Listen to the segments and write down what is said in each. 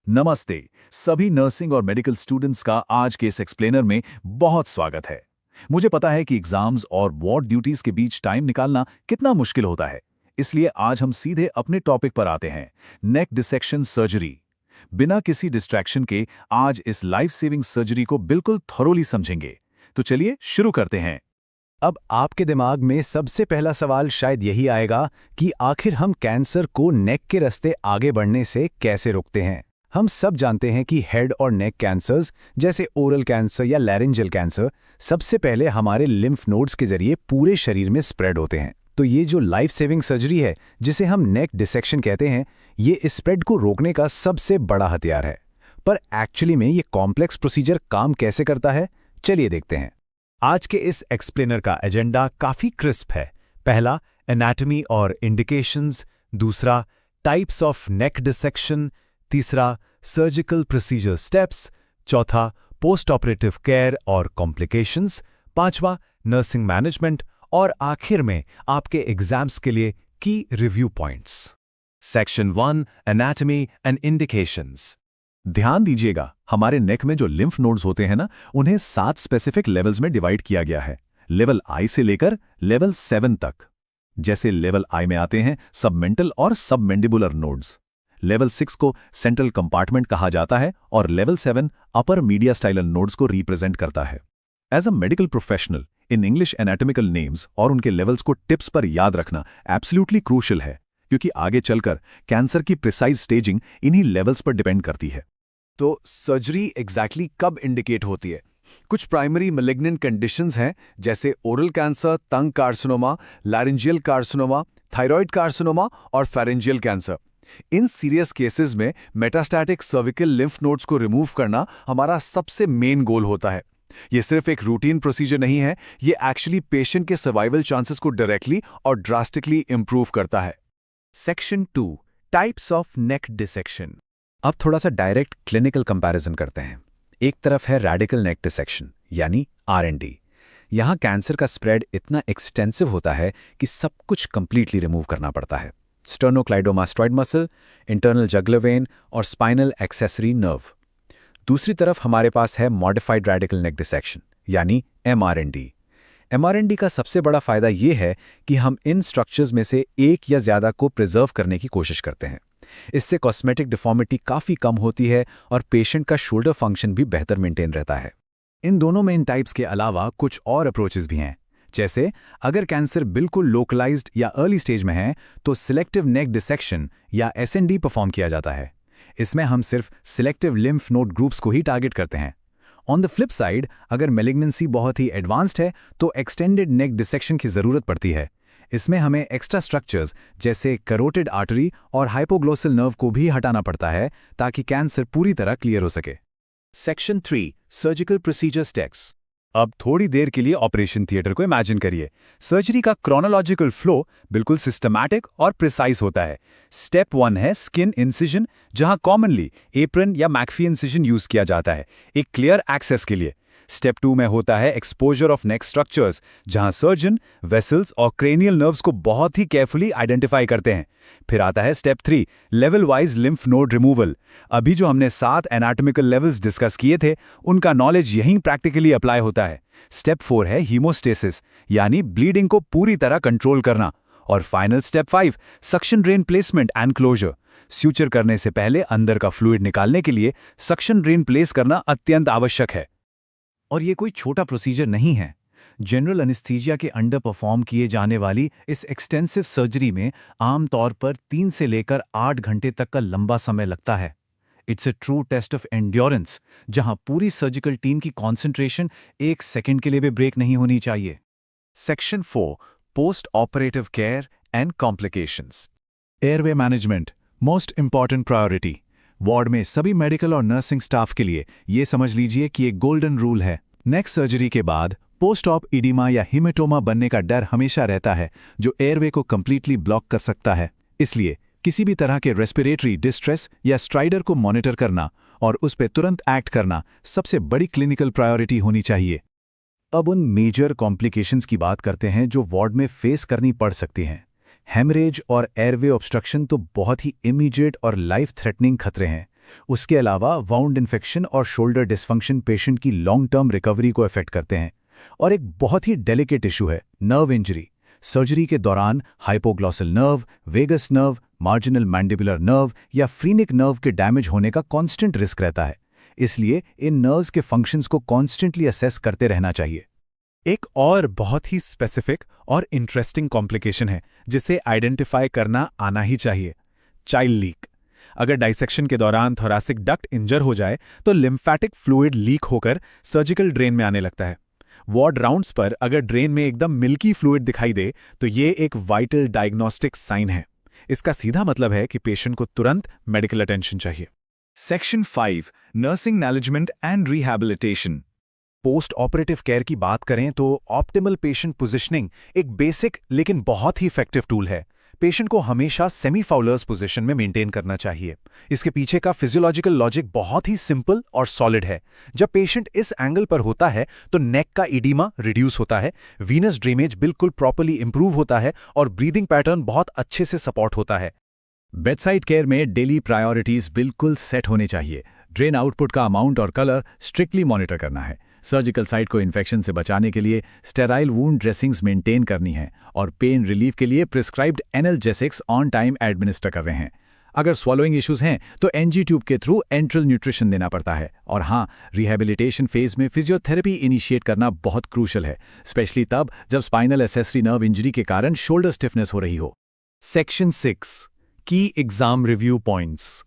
नमस्ते। सभी नर्सिंग और मेडिकल स्टूडेंट्स का आज के इस एक्सप्लेनर में बहुत स्वागत है। मुझे पता है कि एग्जाम्स और वार्ड ड्यूटीज के बीच टाइम निकालना कितना मुश्किल होता है, इसलिए आज हम सीधे अपने टॉपिक पर आते हैं, नेक डिसेक्शन सर्जरी। बिना किसी डिस्ट्रैक्शन के आज इस लाइफ सेविंग सर्जरी को बिल्कुल थॉरोली समझेंगे। तो चलिए शुरू करते हैं। अब आपके दिमाग में सबसे पहला सवाल शायद यही आएगा कि आखिर हम कैंसर को नेक के रास्ते आगे बढ़ने से कैसे रोकते हैं। हम सब जानते हैं कि हेड और नेक कैंसर्स जैसे ओरल कैंसर या लैरिंजियल कैंसर सबसे पहले हमारे लिम्फ नोड्स के जरिए पूरे शरीर में स्प्रेड होते हैं। तो ये जो लाइफ सेविंग सर्जरी है, जिसे हम नेक डिसेक्शन कहते हैं, ये इस स्प्रेड को रोकने का सबसे बड़ा हथियार है। पर एक्चुअली में ये कॉम्प्लेक्स प्रोसीजर काम कैसे करता है, चलिए देखते हैं। आज के इस एक्सप्लेनर का एजेंडा काफी क्रिस्प है। पहला, एनाटॉमी और इंडिकेशंस। दूसरा, टाइप्स ऑफ नेक डिसेक्शन। तीसरा, सर्जिकल प्रोसीजर स्टेप्स। चौथा, पोस्ट ऑपरेटिव केयर और कॉम्प्लिकेशंस। पांचवा, नर्सिंग मैनेजमेंट। और आखिर में आपके एग्जाम्स के लिए की review points. Section 1, anatomy and indications. ध्यान दीजिएगा, हमारे नेक में जो लिम्फ नोड्स होते हैं ना, उन्हें 7 स्पेसिफिक लेवल्स में डिवाइड किया गया है, लेवल आई से लेकर लेवल 7 तक। जैसे लेवल आई में आते हैं सबमेंटल और सबमेंडिबुलर नोड्स। लेवल 6 को सेंट्रल कंपार्टमेंट कहा जाता है और लेवल 7 अपर मीडियास्टाइनल नोड्स को रिप्रेजेंट करता है। As a medical professional, in English anatomical names और उनके लेवल्स को टिप्स पर याद रखना एब्सोल्युटली क्रूशियल है, क्योंकि आगे चलकर कैंसर की प्रिसाइज स्टेजिंग इन्हीं लेवल्स पर डिपेंड करती है। तो सर्जरी एग्जैक्टली कब इंडिकेट होती है? कुछ प्राइमरी मैलिग्नेंट कंडीशंस हैं, जैसे oral cancer, tongue carcinoma, laryngeal carcinoma, thyroid carcinoma और फेरेंजियल कैंसर। इन सीरियस केसेस में मेटास्टैटिक सर्विकल लिम्फ नोड्स को रिमूव करना हमारा सबसे मेन गोल होता है। ये सिर्फ एक रूटीन प्रोसीजर नहीं है, ये एक्चुअली पेशेंट के सर्वाइवल चांसेस को डायरेक्टली और ड्रास्टिकली इंप्रूव करता है। Section 2, types of neck dissection. अब थोड़ा सा डायरेक्ट क्लिनिकल कंपैरिजन करते हैं। एक तरफ है रेडिकल नेक डिसेक्शन यानी आरएनडी। यहाँ कैंसर का स्प्रेड इतना एक्सटेंसिव होता है कि सब कुछ कंप्लीटली रिमूव करना पड़ता है। स्टर्नोक्लाइडोमास्टॉइड मसल, इंटरनल जगुलर वेन और स्पाइनल एक्सेसरी नर्व। दूसरी तरफ हमारे पास है मॉडिफाइड रेडिकल नेक डिसेक्शन यानी एमआरएनडी। एमआरएनडी का सबसे बड़ा फायदा ये है कि हम इन स्ट्रक्चर्स में से एक या ज्यादा को प्रिजर्व करने की कोशिश करते हैं। इससे कॉस्मेटिक डिफॉर्मिटी काफी कम होती है और पेशेंट का शोल्डर फंक्शन भी बेहतर मेंटेन रहता है। इन दोनों मेन टाइप्स के अलावा कुछ और अप्रोचेस भी हैं। जैसे अगर कैंसर बिल्कुल लोकलाइज्ड या अर्ली स्टेज में है तो सिलेक्टिव नेक डिसेक्शन या एसएनडी परफॉर्म किया जाता है। इसमें हम सिर्फ सिलेक्टिव लिम्फ नोड ग्रुप्स को ही टारगेट करते हैं। ऑन द फ्लिप साइड, अगर मेलिग्नेंसी बहुत ही एडवांस्ड है तो एक्सटेंडेड नेक डिसेक्शन की जरूरत पड़ती है। इसमें हमें एक्स्ट्रा स्ट्रक्चर्स जैसे करोटिड आर्टरी और हाइपोग्लोसल नर्व को भी हटाना पड़ता है ताकि कैंसर पूरी तरह क्लियर हो सके। Section 3, surgical procedure steps. अब थोड़ी देर के लिए ऑपरेशन थिएटर को इमेजिन करिए। सर्जरी का क्रोनोलॉजिकल फ्लो बिल्कुल सिस्टमैटिक और प्रिसाइज होता है। स्टेप 1 है स्किन इंसिजन, जहां कॉमनली एप्रन या मैकफी इंसिजन यूज किया जाता है एक क्लियर एक्सेस के लिए। स्टेप 2 में होता है एक्सपोजर ऑफ नेक स्ट्रक्चर्स, जहां सर्जन वेसल्स और क्रेनियल नर्व्स को बहुत ही केयरफुली आइडेंटिफाई करते हैं। फिर आता है step 3, level wise lymph node removal. अभी जो हमने 7 एनाटॉमिकल लेवल्स डिस्कस किए थे, उनका नॉलेज यहीं प्रैक्टिकली अप्लाई होता है। स्टेप 4 है हीमोस्टेसिस, यानी ब्लीडिंग को पूरी तरह कंट्रोल करना। और final step 5, suction drain placement and closure. Suture करने से पहले अंदर का फ्लूइड निकालने के लिए सक्शन ड्रेन प्लेस करना अत्यंत आवश्यक है। और ये कोई छोटा प्रोसीजर नहीं है। जनरल एनेस्थीसिया के अंडर परफॉर्म किए जाने वाली इस एक्सटेंसिव सर्जरी में आमतौर पर 3 से लेकर 8 घंटे तक का लंबा समय लगता है। It's a true test of endurance, जहां पूरी सर्जिकल टीम की कॉन्सेंट्रेशन 1 सेकंड के लिए भी ब्रेक नहीं होनी चाहिए। Section 4, post operative care and complications. Airway management, most important priority. Ward में सभी मेडिकल और नर्सिंग स्टाफ के लिए ये समझ लीजिए कि एक गोल्डन रूल है। नेक सर्जरी के बाद पोस्ट ऑप इडिमा या हिमेटोमा बनने का डर हमेशा रहता है, जो एयरवे को कंप्लीटली ब्लॉक कर सकता है। इसलिए किसी भी तरह के रेस्पिरेटरी डिस्ट्रेस या स्ट्राइडर को मॉनिटर करना और उस पर तुरंत एक्ट करना सबसे बड़ी क्लिनिकल प्रायोरिटी होनी चाहिए। अब उन मेजर कॉम्प्लिकेशंस की बात करते हैं जो वार्ड में फेस करनी पड़ सकती हैं। हेमरेज और एयरवे ऑब्स्ट्रक्शन तो बहुत ही इमीडिएट और लाइफ थ्रेटनिंग खतरे हैं, उसके अलावा वाउंड इन्फेक्शन और शोल्डर डिस्फंक्शन पेशेंट की लॉन्ग टर्म रिकवरी को अफेक्ट करते हैं। और एक बहुत ही डेलिकेट इशू है नर्व इंजरी। सर्जरी के दौरान hypoglossal nerve, vagus nerve, marginal mandibular nerve या फ्रीनिक नर्व के डैमेज होने का कांस्टेंट रिस्क रहता है। इसलिए इन नर्व्स के फंक्शंस को कॉन्स्टेंटली असेस करते रहना चाहिए। एक और बहुत ही स्पेसिफिक और इंटरेस्टिंग कॉम्प्लिकेशन है जिसे आइडेंटिफाई करना आना ही चाहिए, चाइल्ड लीक। अगर डाइसेक्शन के दौरान थोरैसिक डक्ट इंजर हो जाए तो लिम्फैटिक फ्लूइड लीक होकर सर्जिकल ड्रेन में आने लगता है। वार्ड राउंड्स पर अगर ड्रेन में एकदम मिल्की फ्लूइड दिखाई दे तो ये एक वाइटल डायग्नोस्टिक साइन है। इसका सीधा मतलब है कि पेशेंट को तुरंत मेडिकल अटेंशन चाहिए। Section 5 nursing management and rehabilitation. Post operative care की बात करें तो ऑप्टिमल पेशेंट पोजीशनिंग एक बेसिक लेकिन बहुत ही इफेक्टिव टूल है। पेशेंट को हमेशा सेमी फाउलर्स पोजीशन में मेंटेन करना चाहिए। इसके पीछे का फिजियोलॉजिकल लॉजिक बहुत ही सिंपल और सॉलिड है। जब पेशेंट इस एंगल पर होता है तो नेक का इडीमा रिड्यूस होता है, वीनस ड्रेनेज बिल्कुल प्रॉपर्ली इंप्रूव होता है और ब्रीदिंग पैटर्न बहुत अच्छे से सपोर्ट होता है। बेडसाइड केयर में डेली प्रायोरिटीज बिल्कुल सेट होने चाहिए। ड्रेन आउटपुट का अमाउंट और कलर स्ट्रिक्टली मॉनिटर करना है। सर्जिकल साइट को इन्फेक्शन से बचाने के लिए स्टेराइल वूंड ड्रेसिंग्स मेंटेन करनी है और पेन रिलीफ के लिए prescribed analgesics on time administer कर रहे हैं। अगर स्वॉलोइंग इश्यूज हैं तो एनजी ट्यूब के थ्रू एंट्रल न्यूट्रिशन देना पड़ता है। और हाँ, रिहैबिलिटेशन फेज में फिजियोथेरेपी इनिशिएट करना बहुत क्रूशल है, स्पेशली तब जब स्पाइनल एसेसरी नर्व इंजरी के कारण शोल्डर स्टिफनेस हो रही हो। सेक्शन 6 की एग्जाम रिव्यू पॉइंट्स।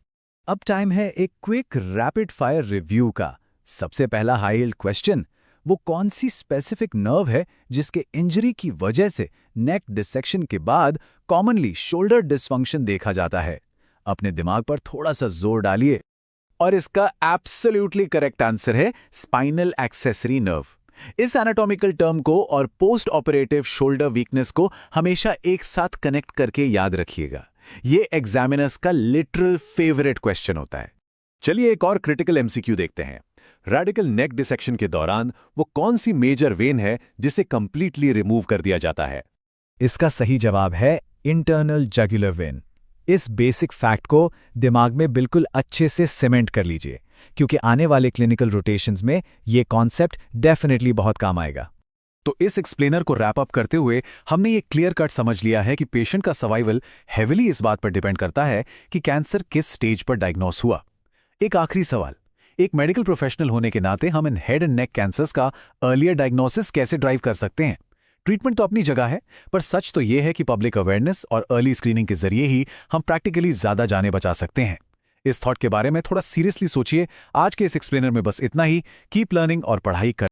अब टाइम है एक क्विक रैपिड फायर रिव्यू का। सबसे पहला हाई यील्ड क्वेश्चन, वो कौन सी स्पेसिफिक नर्व है जिसके इंजरी की वजह से नेक डिसेक्शन के बाद कॉमनली शोल्डर डिसफंक्शन देखा जाता है? अपने दिमाग पर थोड़ा सा जोर डालिए। और इसका एब्सोल्युटली करेक्ट आंसर है स्पाइनल एक्सेसरी नर्व। इस एनाटॉमिकल टर्म को और पोस्ट ऑपरेटिव शोल्डर वीकनेस को हमेशा एक साथ कनेक्ट करके याद रखिएगा। ये एग्जामिनर्स का लिटरल फेवरेट क्वेश्चन होता है। चलिए एक और क्रिटिकल एमसीक्यू देखते हैं। रेडिकल नेक डिसेक्शन के दौरान वो कौन सी मेजर वेन है जिसे कंप्लीटली रिमूव कर दिया जाता है? इसका सही जवाब है इंटरनल जगुलर वेन। इस बेसिक फैक्ट को दिमाग में बिल्कुल अच्छे से सीमेंट कर लीजिए, क्योंकि आने वाले क्लिनिकल रोटेशंस में ये कॉन्सेप्ट डेफिनेटली बहुत काम आएगा। तो इस एक्सप्लेनर को रैप अप करते हुए हमने ये क्लियर कट समझ लिया है कि पेशेंट का सर्वाइवल हेविली इस बात पर डिपेंड करता है कि कैंसर किस स्टेज पर डायग्नोस हुआ। एक आखिरी सवाल, एक मेडिकल प्रोफेशनल होने के नाते हम in head and neck cancers का अर्लियर डायग्नोसिस कैसे ड्राइव कर सकते हैं? ट्रीटमेंट तो अपनी जगह है, पर सच तो यह है कि पब्लिक अवेयरनेस और अर्ली स्क्रीनिंग के जरिए ही हम प्रैक्टिकली ज्यादा जाने बचा सकते हैं। इस थॉट के बारे में थोड़ा सीरियसली सोचिए। आज के इस एक्सप्लेनर में बस इतना ही। कीप लर्निंग और पढ़ाई कर